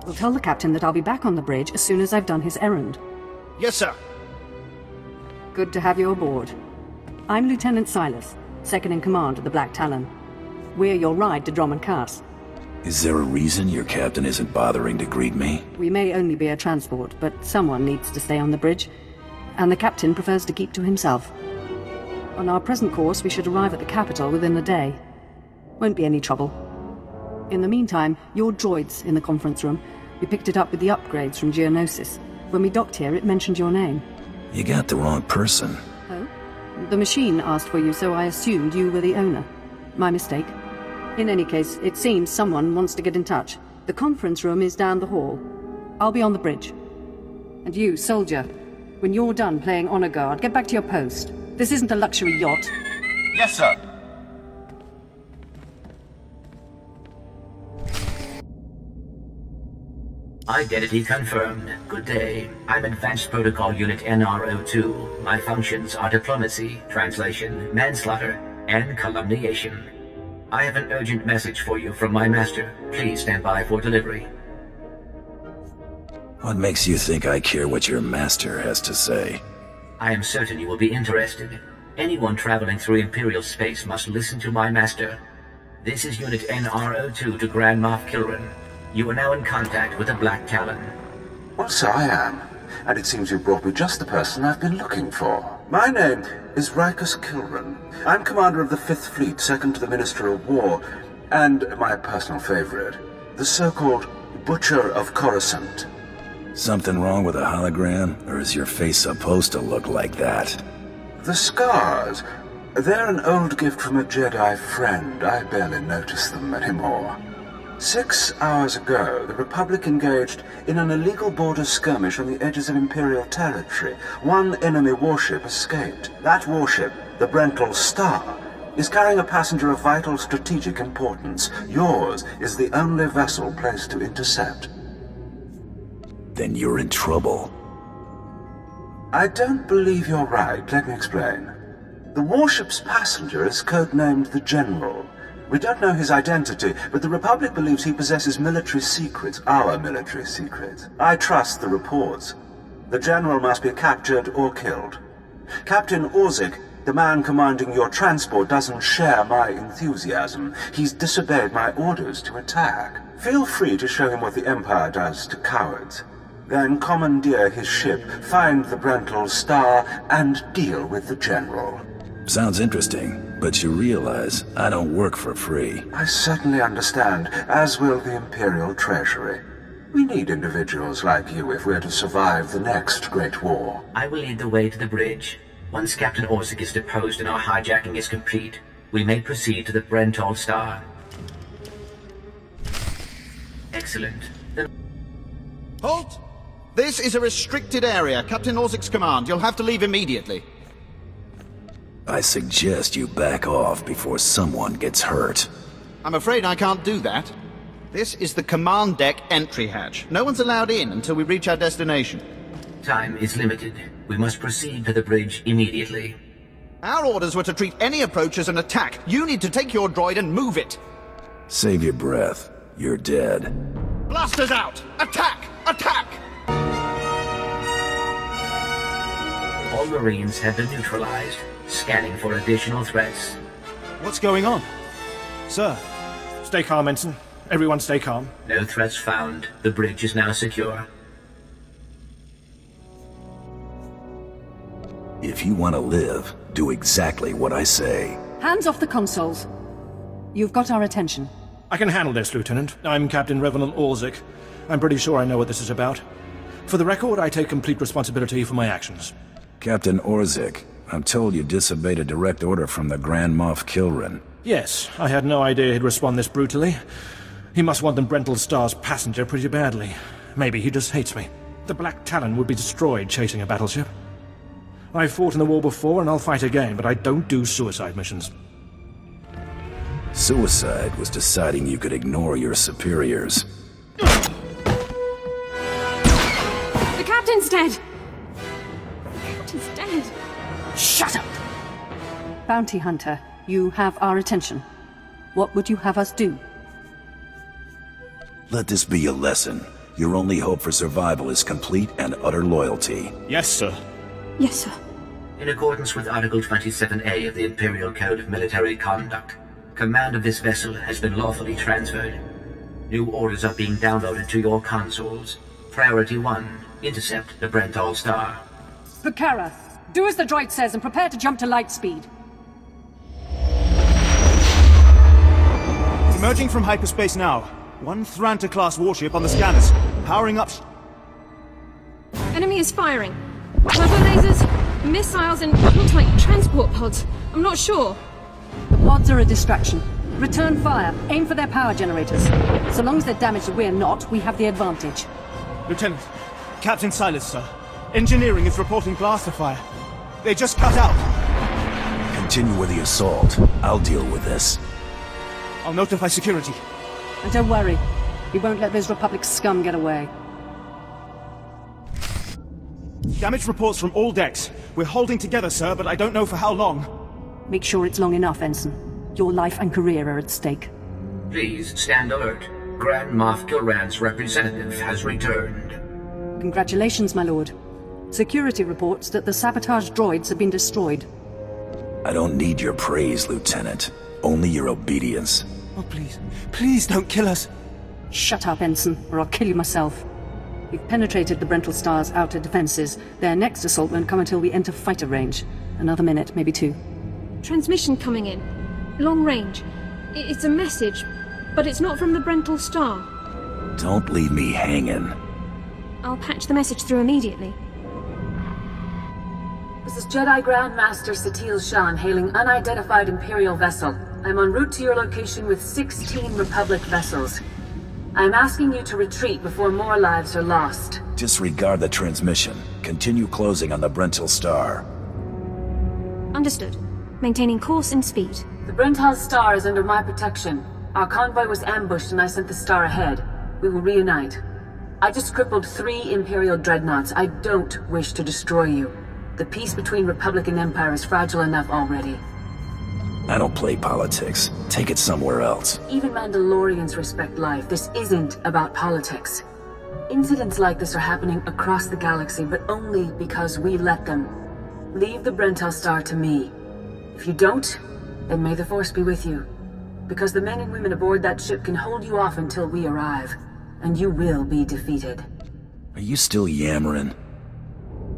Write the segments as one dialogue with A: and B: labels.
A: We'll tell the captain that I'll be back on the bridge as soon as I've done his errand.
B: Yes, sir.
A: Good to have you aboard. I'm Lieutenant Silas, second in command of the Black Talon. We're your ride to Drummond Cass.
C: Is there a reason your captain isn't bothering to greet me?
A: We may only be a transport, but someone needs to stay on the bridge, and the captain prefers to keep to himself. On our present course, we should arrive at the capital within a day. Won't be any trouble. In the meantime, your droid's in the conference room. We picked it up with the upgrades from Geonosis. When we docked here, it mentioned your name.
C: You got the wrong person.
A: Oh? The machine asked for you, so I assumed you were the owner. My mistake. In any case, it seems someone wants to get in touch. The conference room is down the hall. I'll be on the bridge. And you, soldier, when you're done playing honor guard, get back to your post. This isn't a luxury yacht.
B: Yes, sir.
D: Identity confirmed. Good day. I'm Advanced Protocol Unit NRO2. My functions are diplomacy, translation, manslaughter, and calumniation. I have an urgent message for you from my master. Please stand by for delivery.
C: What makes you think I care what your master has to say?
D: I am certain you will be interested. Anyone traveling through Imperial space must listen to my master. This is Unit NRO2 to Grand Moff Kilran. You are now in contact with the Black Talon.
E: Well, so I am. And it seems you brought me just the person I've been looking for. My name is Rikus Kilran. I'm commander of the 5th Fleet, second to the Minister of War, and my personal favorite, the so-called Butcher of Coruscant.
C: Something wrong with a hologram, or is your face supposed to look like that?
E: The scars, they're an old gift from a Jedi friend. I barely notice them anymore. 6 hours ago, the Republic engaged in an illegal border skirmish on the edges of Imperial territory. One enemy warship escaped. That warship, the Black SWTOR, is carrying a passenger of vital strategic importance. Yours is the only vessel placed to intercept.
C: Then you're in trouble.
E: I don't believe you're right. Let me explain. The warship's passenger is codenamed the General. We don't know his identity, but the Republic believes he possesses military secrets, our military secrets. I trust the reports. The General must be captured or killed. Captain Orzik, the man commanding your transport, doesn't share my enthusiasm. He's disobeyed my orders to attack. Feel free to show him what the Empire does to cowards. Then commandeer his ship, find the Black SWTOR, and deal with the General.
C: Sounds interesting, but you realize I don't work for free.
E: I certainly understand, as will the Imperial Treasury. We need individuals like you if we're to survive the next Great War.
D: I will lead the way to the bridge. Once Captain Orzik is deposed and our hijacking is complete, we may proceed to the Black SWTOR. Excellent. Then...
B: Halt! This is a restricted area. Captain Orzik's command. You'll have to leave immediately.
C: I suggest you back off before someone gets hurt.
B: I'm afraid I can't do that. This is the command deck entry hatch. No one's allowed in until we reach our destination.
D: Time is limited. We must proceed to the bridge immediately.
B: Our orders were to treat any approach as an attack. You need to take your droid and move it.
C: Save your breath. You're dead.
B: Blasters out! Attack! Attack!
D: All Marines have been neutralized. Scanning for additional threats.
F: What's going on? Sir, stay calm, Ensign. Everyone stay calm.
D: No threats found. The bridge is now secure.
C: If you want to live, do exactly what I say.
A: Hands off the consoles. You've got our attention.
F: I can handle this, Lieutenant. I'm Captain Revenant Orzik. I'm pretty sure I know what this is about. For the record, I take complete responsibility for my actions.
C: Captain Orzik, I'm told you disobeyed a direct order from the Grand Moff Kilran.
F: Yes, I had no idea he'd respond this brutally. He must want the Black SWTOR's passenger pretty badly. Maybe he just hates me. The Black Talon would be destroyed chasing a battleship. I've fought in the war before and I'll fight again, but I don't do suicide missions.
C: Suicide was deciding you could ignore your superiors.
A: The captain's dead! The captain's dead! Shut up! Bounty Hunter, you have our attention. What would you have us do?
C: Let this be a lesson. Your only hope for survival is complete and utter loyalty.
F: Yes, sir.
G: Yes, sir.
D: In accordance with Article 27A of the Imperial Code of Military Conduct, command of this vessel has been lawfully transferred. New orders are being downloaded to your consoles. Priority 1, intercept the Brentol Star.
A: Bukara, do as the droid says and prepare to jump to light speed.
H: Emerging from hyperspace now. One Thranta-class warship on the scanners. Powering up...
G: Enemy is firing. Turbo lasers, missiles, and looks like transport pods. I'm not sure.
A: The pods are a distraction. Return fire. Aim for their power generators. So long as they're damaged and we're not, we have the advantage.
H: Lieutenant, Captain Silas, sir. Engineering is reporting blaster fire. They just cut out.
C: Continue with the assault. I'll deal with this.
H: I'll notify security.
A: And don't worry. We won't let those Republic scum get away.
H: Damage reports from all decks. We're holding together, sir, but I don't know for how long.
A: Make sure it's long enough, Ensign. Your life and career are at stake.
D: Please stand alert. Grand Moff Kilran's representative has returned.
A: Congratulations, my lord. Security reports that the sabotage droids have been destroyed.
C: I don't need your praise, Lieutenant. Only your obedience.
H: Oh, please. Please don't kill us.
A: Shut up, Ensign, or I'll kill you myself. We've penetrated the Brentol Star's outer defenses. Their next assault won't come until we enter fighter range. Another minute, maybe 2.
G: Transmission coming in. Long range. It's a message, but it's not from the Brentol Star.
C: Don't leave me hanging.
G: I'll patch the message through immediately.
I: This is Jedi Grand Master Satil Shan hailing unidentified Imperial vessel. I'm en route to your location with 16 Republic vessels. I'm asking you to retreat before more lives are lost.
C: Disregard the transmission. Continue closing on the Brentol Star.
G: Understood. Maintaining course and speed.
I: The Brentol Star is under my protection. Our convoy was ambushed and I sent the Star ahead. We will reunite. I just crippled 3 Imperial dreadnoughts. I don't wish to destroy you. The peace between Republic and Empire is fragile enough already.
C: I don't play politics. Take it somewhere else.
I: Even Mandalorians respect life. This isn't about politics. Incidents like this are happening across the galaxy, but only because we let them. Leave the Brentol Star to me. If you don't, then may the Force be with you. Because the men and women aboard that ship can hold you off until we arrive. And you will be defeated.
C: Are you still yammering?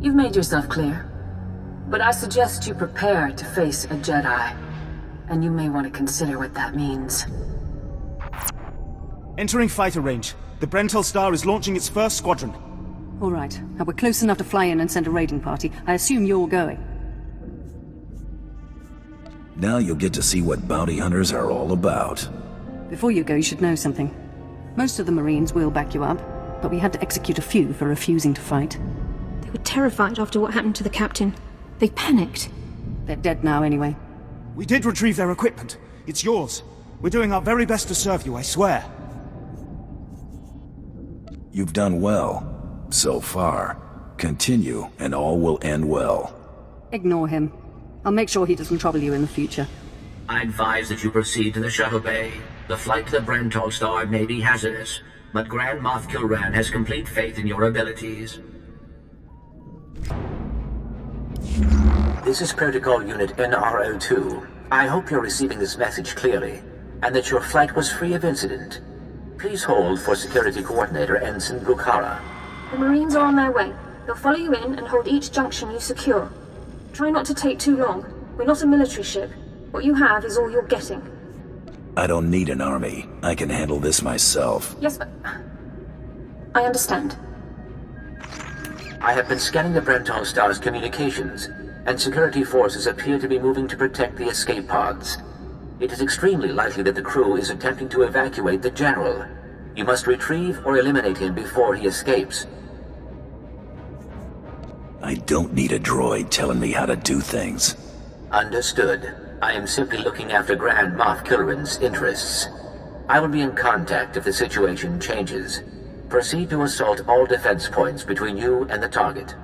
I: You've made yourself clear. But I suggest you prepare to face a Jedi. And you may want to consider what that means.
H: Entering fighter range. The Brentol Star is launching its first squadron.
A: All right. Now we're close enough to fly in and send a raiding party. I assume you're going.
C: Now you'll get to see what bounty hunters are all about.
A: Before you go, you should know something. Most of the Marines will back you up, but we had to execute a few for refusing to fight.
G: They were terrified after what happened to the captain. They panicked.
A: They're dead now anyway.
H: We did retrieve their equipment. It's yours. We're doing our very best to serve you, I swear.
C: You've done well. So far. Continue, and all will end well.
A: Ignore him. I'll make sure he doesn't trouble you in the future.
D: I advise that you proceed to the shuttle bay. The flight to the Brentol Star may be hazardous, but Grand Moff Kilran has complete faith in your abilities. This is Protocol Unit NRO2. I hope you're receiving this message clearly, and that your flight was free of incident. Please hold for Security Coordinator Ensign Bukara.
G: The Marines are on their way. They'll follow you in and hold each junction you secure. Try not to take too long. We're not a military ship. What you have is all you're getting.
C: I don't need an army. I can handle this myself.
G: Yes, but... I understand.
D: I have been scanning the Brentol Star's communications, and security forces appear to be moving to protect the escape pods. It is extremely likely that the crew is attempting to evacuate the General. You must retrieve or eliminate him before he escapes.
C: I don't need a droid telling me how to do things.
D: Understood. I am simply looking after Grand Moff Kilran's interests. I will be in contact if the situation changes. Proceed to assault all defense points between you and the target.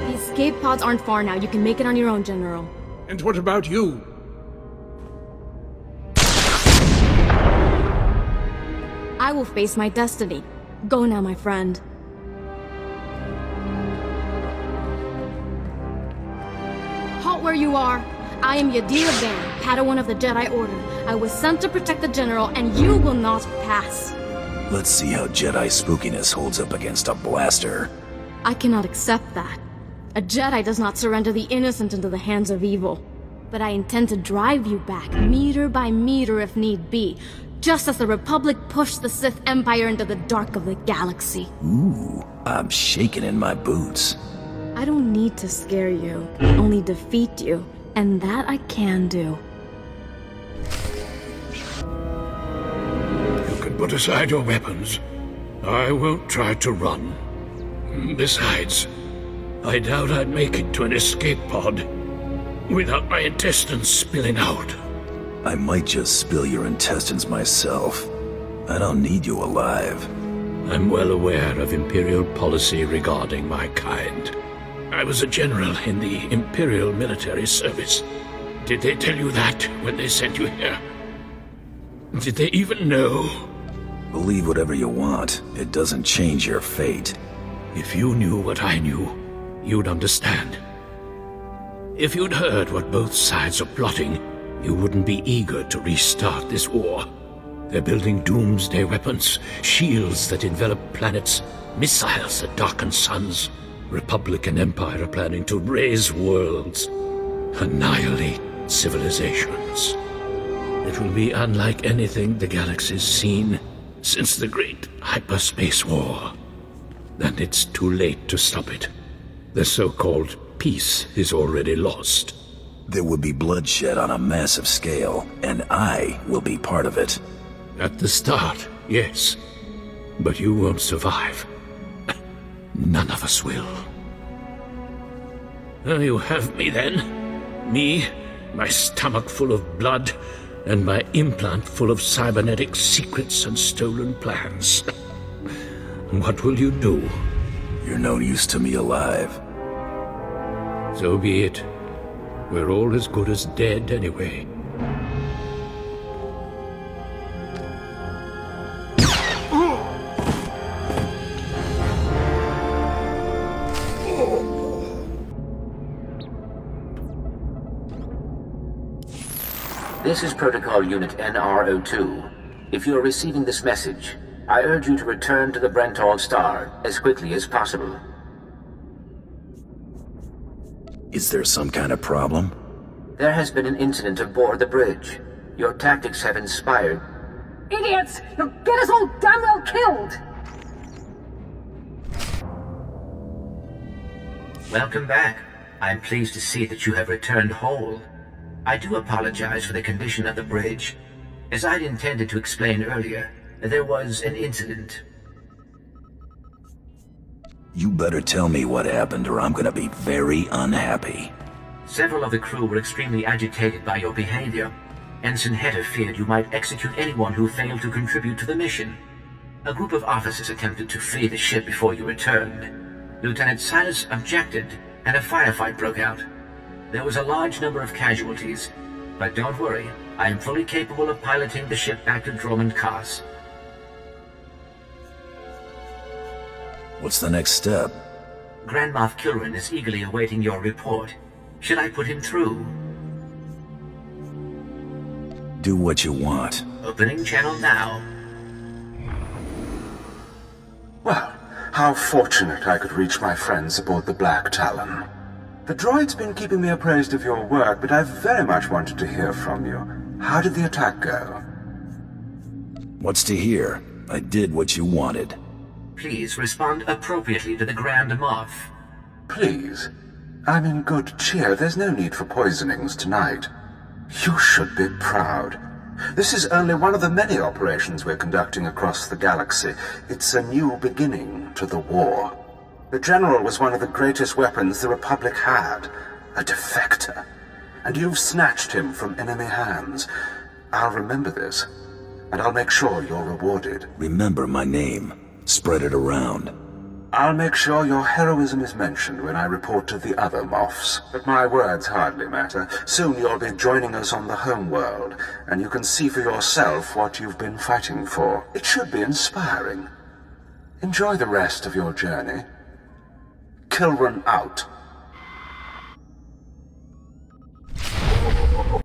G: He's
J: escape pods aren't far now. You can make it on your own, General.
K: And what about you?
J: I will face my destiny. Go now, my friend. Halt where you are. I am Yadira Vane, Padawan of the Jedi Order. I was sent to protect the General, and you will not pass.
C: Let's see how Jedi spookiness holds up against a blaster.
J: I cannot accept that. A Jedi does not surrender the innocent into the hands of evil. But I intend to drive you back, meter by meter if need be, just as the Republic pushed the Sith Empire into the dark of the galaxy.
C: Ooh, I'm shaking in my boots.
J: I don't need to scare you, only defeat you, and that I can do.
K: You can put aside your weapons. I won't try to run. Besides, I doubt I'd make it to an escape pod without my intestines spilling out.
C: I might just spill your intestines myself. I don't need you alive.
K: I'm well aware of Imperial policy regarding my kind. I was a general in the Imperial military service. Did they tell you that when they sent you here? Did they even know?
C: Believe whatever you want. It doesn't change your fate.
K: If you knew what I knew, you'd understand. If you'd heard what both sides are plotting, you wouldn't be eager to restart this war. They're building doomsday weapons, shields that envelop planets, missiles that darken suns. Republic and Empire are planning to raise worlds, annihilate civilizations. It will be unlike anything the galaxy's seen since the Great Hyperspace War. And it's too late to stop it. The so-called peace is already lost.
C: There would be bloodshed on a massive scale, and I will be part of it.
K: At the start, yes. But you won't survive. None of us will. You have me then. Me, my stomach full of blood, and my implant full of cybernetic secrets and stolen plans. What will you do?
C: You're no use to me alive.
K: So be it. We're all as good as dead anyway.
D: This is Protocol Unit NR02. If you are receiving this message, I urge you to return to the Black Star as quickly as possible.
C: Is there some kind of problem?
D: There has been an incident aboard the bridge. Your tactics have inspired...
G: Idiots! You'll get us all damn well killed!
D: Welcome back. I'm pleased to see that you have returned whole. I do apologize for the condition of the bridge. As I'd intended to explain earlier, there was an incident.
C: You better tell me what happened or I'm gonna be very unhappy.
D: Several of the crew were extremely agitated by your behavior. Ensign Hedder feared you might execute anyone who failed to contribute to the mission. A group of officers attempted to flee the ship before you returned. Lieutenant Silas objected, and a firefight broke out. There was a large number of casualties, but don't worry, I am fully capable of piloting the ship back to Dromund Kaas.
C: What's the next step?
D: Grand Moff Kilrin is eagerly awaiting your report. Should I put him through?
C: Do what you want.
D: Opening channel now.
E: Well, how fortunate I could reach my friends aboard the Black Talon. The droid's been keeping me appraised of your work, but I've very much wanted to hear from you. How did the attack go?
C: What's to hear? I did what you wanted.
D: Please respond appropriately to the Grand Moff.
E: Please. I'm in good cheer. There's no need for poisonings tonight. You should be proud. This is only one of the many operations we're conducting across the galaxy. It's a new beginning to the war. The General was one of the greatest weapons the Republic had, a defector. And you've snatched him from enemy hands. I'll remember this, and I'll make sure you're rewarded.
C: Remember my name. Spread it around.
E: I'll make sure your heroism is mentioned when I report to the other Moffs. But my words hardly matter. Soon you'll be joining us on the homeworld, and you can see for yourself what you've been fighting for. It should be inspiring. Enjoy the rest of your journey. Kilrun out.